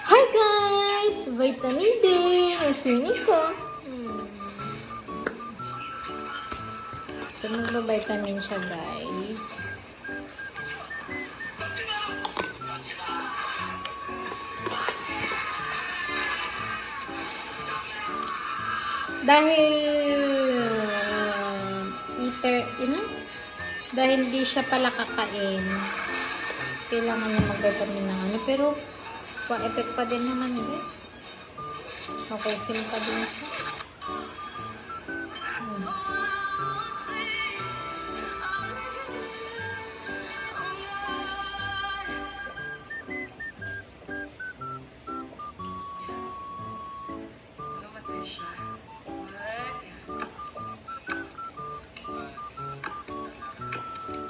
Hi guys! Vitamin D! Ang swimming ko. So, magba-vitamin siya guys. Dahil dahil di siya pala kakain, kailangan niya mag-vitamin ng ano, pero pa-effect pa din naman guys. Makusim pa din siya.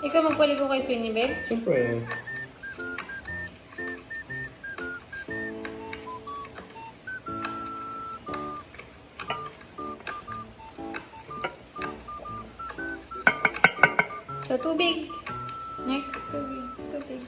Ikaw magpaligo kay Sweeney, babe? Siyempre. So, tubig. Next, tubig. Tubig.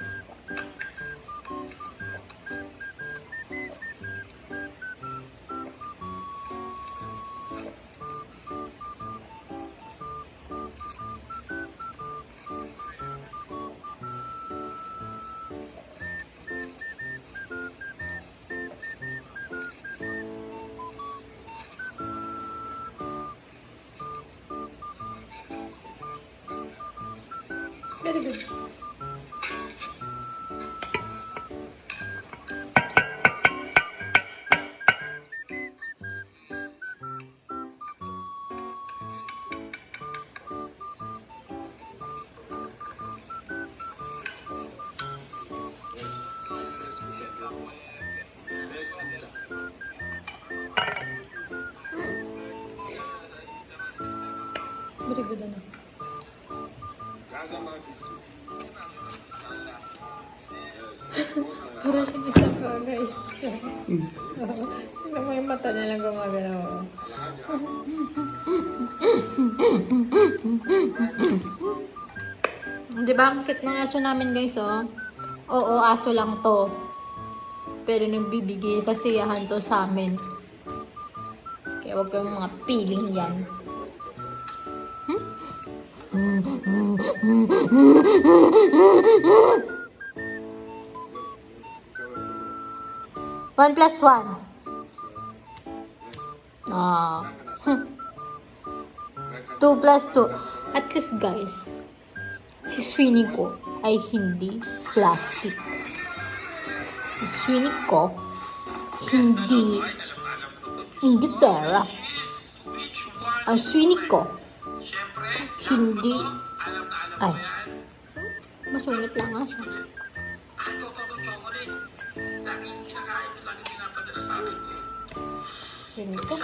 Very good. Very good ano. Para siyang isa pa guys. Tignan mo yung mata niya lang gumagalaw. Di ba ang cute ng aso namin guys oh? Oo, aso lang to. Pero nagbibigay kasiyahan to sa amin. Kaya huwag kayong mga piling yan. One plus one. Ah. 2 plus 2. At least guys, si Sweeney ko ay hindi plastic. Si Sweeney ko hindi pera. Ang Sweeney ko hindi ay masungit lang nga siya. Sweeney ko